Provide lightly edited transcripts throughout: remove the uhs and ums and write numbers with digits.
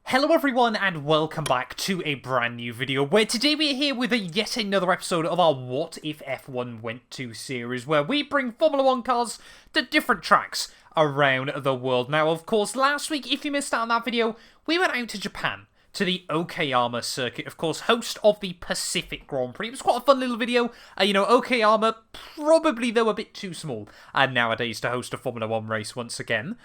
Hello everyone and welcome back to a brand new video where today we're here with yet another episode of our What If F1 Went To series where we bring Formula 1 cars to different tracks around the world. Now of course last week, if you missed out on that video, we went out to Japan to the Okayama circuit, of course host of the Pacific Grand Prix. It was quite a fun little video. Okayama probably though a bit too small nowadays to host a Formula 1 race once again.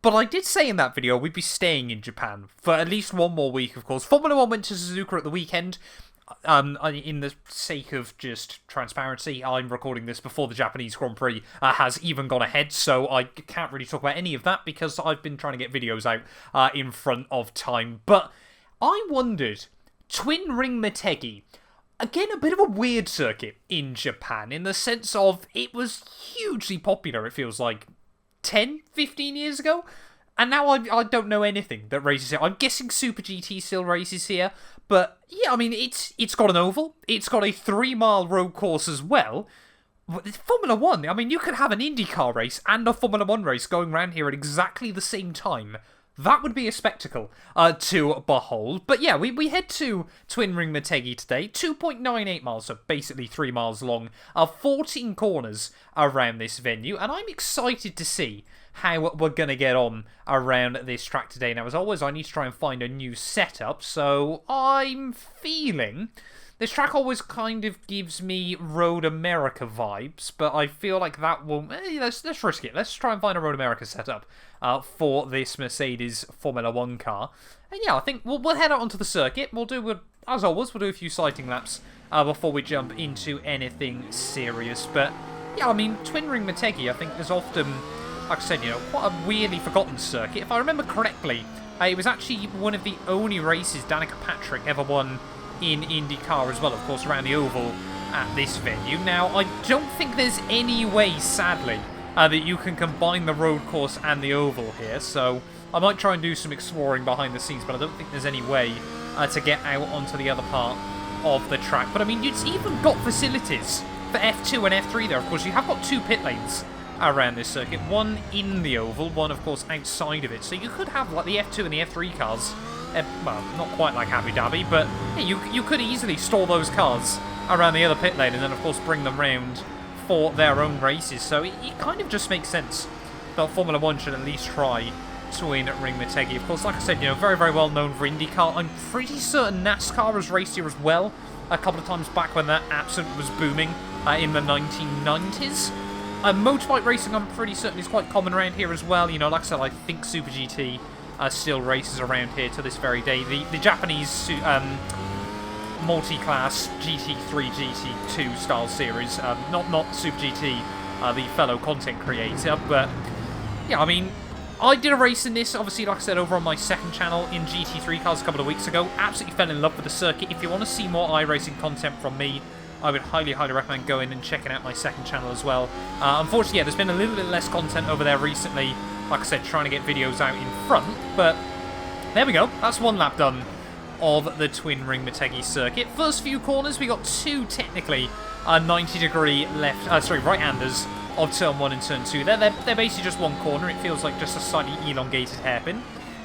But I did say in that video we'd be staying in Japan for at least one more week, of course. Formula 1 went to Suzuka at the weekend. In the sake of just transparency, I'm recording this before the Japanese Grand Prix has even gone ahead, so I can't really talk about any of that because I've been trying to get videos out in front of time. But I wondered, Twin Ring Motegi, again, a bit of a weird circuit in Japan in the sense of it was hugely popular, it feels like, 10, 15 years ago, and now I don't know anything that races here. I'm guessing Super GT still races here, but yeah, I mean, it's got an oval, it's got a 3-mile road course as well. Formula 1, I mean, you could have an INDYCAR race and a Formula 1 race going around here at exactly the same time. That would be a spectacle to behold. But yeah, we head to Twin Ring Motegi today. 2.98 miles, so basically 3 miles long. 14 corners around this venue. And I'm excited to see how we're going to get on around this track today. Now, as always, I need to try and find a new setup. So I'm feeling this track always kind of gives me Road America vibes, but I feel like that will... let's risk it. Let's try and find a Road America setup for this Mercedes Formula 1 car. And yeah, I think we'll head out onto the circuit. As always, we'll do a few sighting laps before we jump into anything serious. But yeah, I mean, Twin Ring Motegi, I think, is often, like I said, quite a weirdly forgotten circuit. If I remember correctly, it was actually one of the only races Danica Patrick ever won in INDYCAR as well, of course, around the oval at this venue. Now, I don't think there's any way, sadly, that you can combine the road course and the oval here, so I might try and do some exploring behind the scenes, but I don't think there's any way to get out onto the other part of the track. But I mean, it's even got facilities for F2 and F3 there. Of course, you have got 2 pit lanes around this circuit, one in the oval, one, of course, outside of it. So you could have, like, the F2 and the F3 cars, well, not quite like Abu Dhabi, but yeah, you could easily store those cars around the other pit lane and then, of course, bring them round for their own races. So it kind of just makes sense that Formula 1 should at least try Twin Ring Motegi. Of course, like I said, very, very well known for INDYCAR. I'm pretty certain NASCAR has raced here as well a couple of times back when that absolutely was booming in the 1990s. Motorbike racing, I'm pretty certain, is quite common around here as well. Like I said, I think Super GT still races around here to this very day. The Japanese multi-class GT3, GT2 style series, not Super GT, the fellow content creator, but yeah, I mean, I did a race in this, obviously, like I said, over on my second channel in GT3 cars a couple of weeks ago. Absolutely fell in love with the circuit. If you want to see more iRacing content from me, I would highly, highly recommend going and checking out my second channel as well. Unfortunately, yeah, there's been a little bit less content over there recently. Like I said, trying to get videos out in front, but there we go. That's one lap done of the Twin Ring Motegi circuit. First few corners, we got 2 technically 90-degree right-handers of turn 1 and turn 2. They're basically just one corner. It feels like just a slightly elongated hairpin.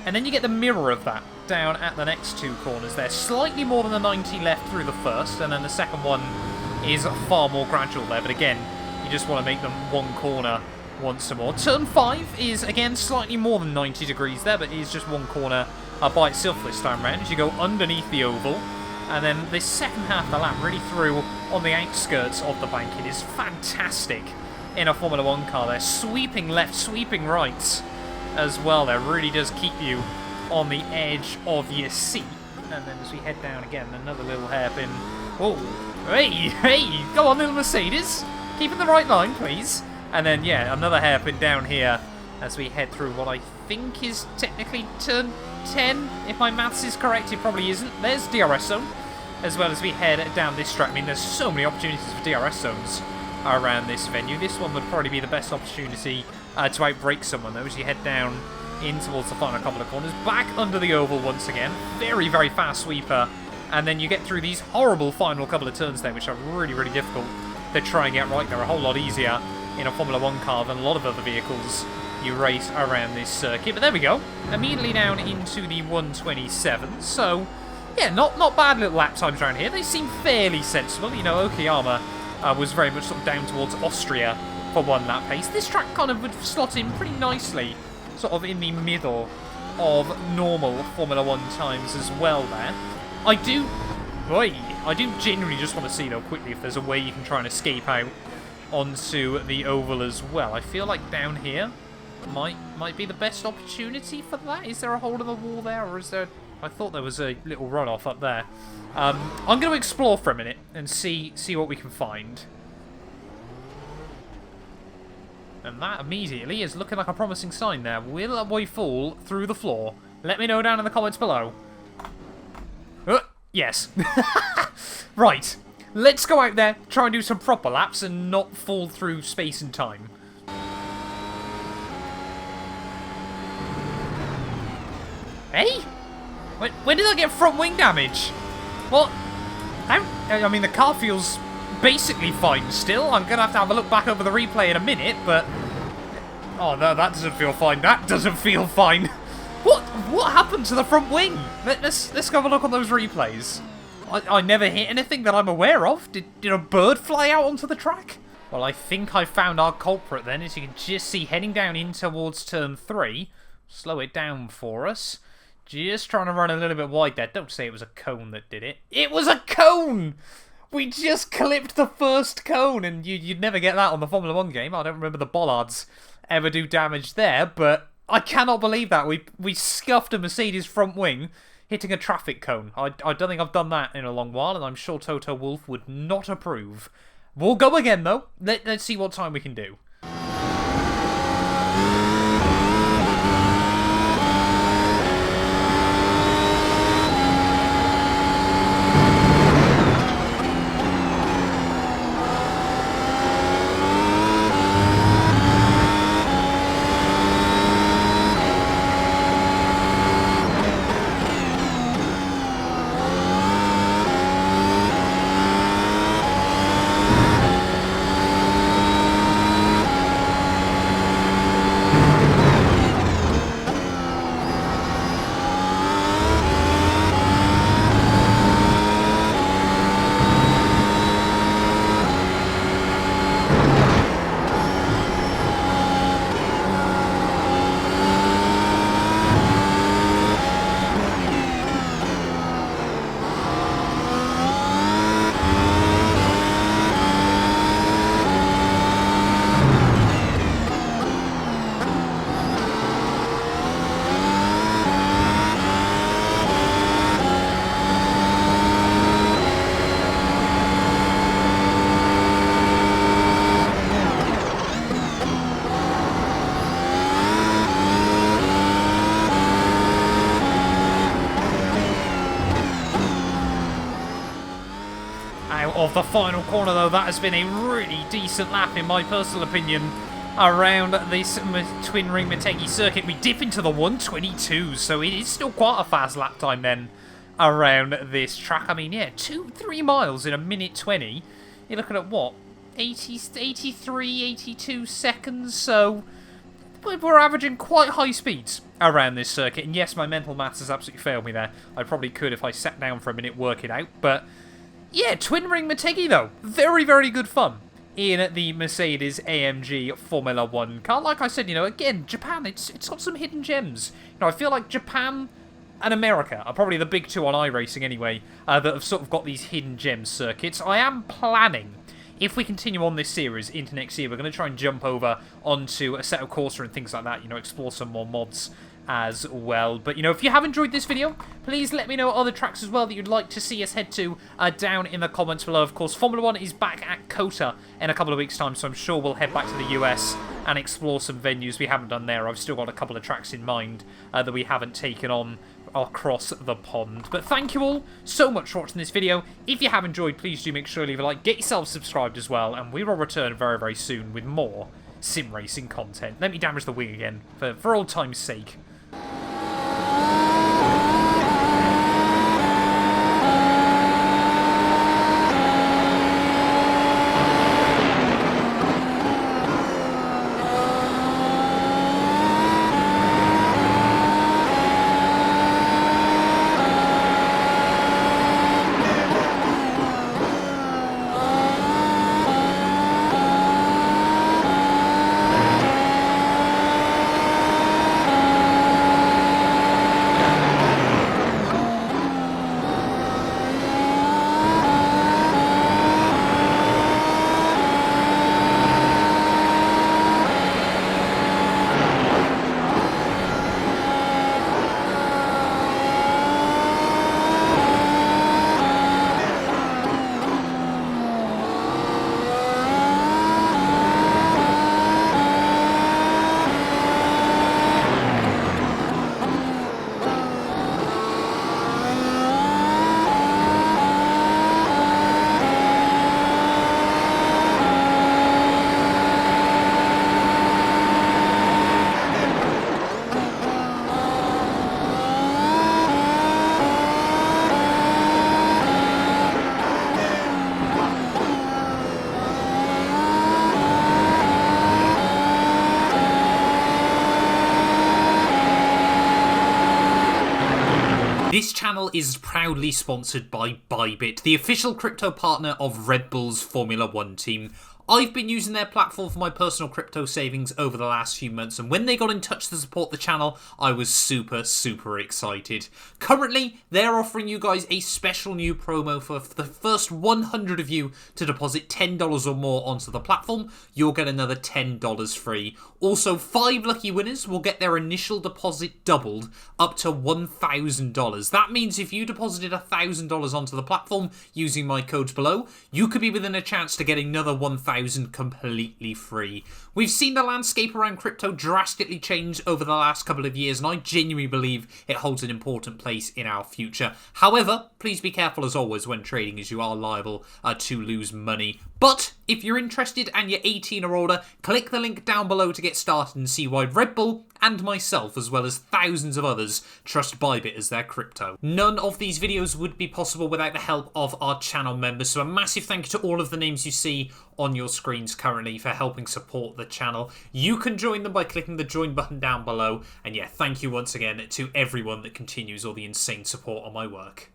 And then you get the mirror of that down at the next 2 corners there. Slightly more than the 90 left through the first, and then the second one is far more gradual there. But again, you just want to make them one corner once more. Turn 5 is, again, slightly more than 90 degrees there, but it is just one corner by itself this time round as you go underneath the oval. And then this second half of the lap, really through on the outskirts of the bank. It is fantastic in a Formula 1 car there. Sweeping left, sweeping right as well there. Really does keep you on the edge of your seat. And then as we head down again, another little hairpin. Oh, hey, go on, little Mercedes. Keep in the right line, please. And then, yeah, another hairpin down here as we head through what I think is technically turn 10. If my maths is correct, it probably isn't. There's DRS zone, as well as we head down this track. I mean, there's so many opportunities for DRS zones around this venue. This one would probably be the best opportunity to outbrake someone, though, as you head down in towards the final couple of corners. Back under the oval once again. Very, very fast sweeper. And then you get through these horrible final couple of turns there, which are really, really difficult to try and get right. They're a whole lot easier in a Formula 1 car than a lot of other vehicles you race around this circuit. But there we go. Immediately down into the 127. So, yeah, not bad little lap times around here. They seem fairly sensible. You know, Okayama was very much sort of down towards Austria for one lap pace. This track kind of would slot in pretty nicely, sort of in the middle of normal Formula 1 times as well there. I do genuinely just want to see, though, quickly if there's a way you can try and escape out onto the oval as well. I feel like down here might be the best opportunity for that. Is there a hole in the wall there, or is there... I thought there was a little runoff up there. I'm going to explore for a minute and see what we can find. And that immediately is looking like a promising sign there. Will a boy fall through the floor? Let me know down in the comments below. Yes. Right. Let's go out there, try and do some proper laps and not fall through space and time. Hey? When did I get front wing damage? What? I mean, the car feels basically fine still. I'm going to have a look back over the replay in a minute, but... Oh, no, that doesn't feel fine. That doesn't feel fine. What happened to the front wing? Let's go have a look on those replays. I never hit anything that I'm aware of. Did a bird fly out onto the track? Well, I think I found our culprit then, as you can just see heading down in towards turn 3. Slow it down for us. Just trying to run a little bit wide there. Don't say it was a cone that did it. It was a cone! We just clipped the first cone, and you'd never get that on the Formula 1 game. I don't remember the bollards ever do damage there, but I cannot believe that. We scuffed a Mercedes front wing hitting a traffic cone. I don't think I've done that in a long while, and I'm sure Toto Wolff would not approve. We'll go again, though. Let's see what time we can do. Of the final corner, though, that has been a really decent lap, in my personal opinion, around this twin ring Motegi circuit. We dip into the 122, so it is still quite a fast lap time then around this track. I mean, yeah, 3 miles in a minute 20. You're looking at what, 83, 82 seconds, so we're averaging quite high speeds around this circuit. And yes, my mental maths has absolutely failed me there. I probably could, if I sat down for a minute, work it out, but yeah, twin ring Motegi though, very, very good fun in the Mercedes AMG Formula 1 car. Like I said, you know, again, Japan, it's got some hidden gems. You know, I feel like Japan and America are probably the big two on iRacing anyway, that have sort of got these hidden gem circuits. I am planning, if we continue on this series into next year, we're going to try and jump over onto Assetto Corsa and things like that, you know, explore some more mods as well. But, you know, if you have enjoyed this video, please let me know other tracks as well that you'd like to see us head to down in the comments below. Of course, Formula 1 is back at COTA in a couple of weeks' time, so I'm sure we'll head back to the US and explore some venues we haven't done there. I've still got a couple of tracks in mind that we haven't taken on across the pond. But thank you all so much for watching this video. If you have enjoyed, please do make sure to leave a like, get yourself subscribed as well, and we will return very, very soon with more sim racing content. Let me damage the wing again, for old time's sake. This channel is proudly sponsored by Bybit, the official crypto partner of Red Bull's Formula 1 team. I've been using their platform for my personal crypto savings over the last few months, and when they got in touch to support the channel, I was super excited. Currently, they're offering you guys a special new promo for the first 100 of you to deposit $10 or more onto the platform. You'll get another $10 free. Also, 5 lucky winners will get their initial deposit doubled up to $1,000. That means if you deposited $1,000 onto the platform using my codes below, you could be within a chance to get another $1,000 completely free. We've seen the landscape around crypto drastically change over the last couple of years, and I genuinely believe it holds an important place in our future. However, please be careful as always when trading, as you are liable to lose money. But if you're interested and you're 18 or older, click the link down below to get started and see why Red Bull and myself, as well as thousands of others, trust Bybit as their crypto. None of these videos would be possible without the help of our channel members, so a massive thank you to all of the names you see on your screens currently for helping support the channel. You can join them by clicking the join button down below, and yeah, thank you once again to everyone that continues all the insane support on my work.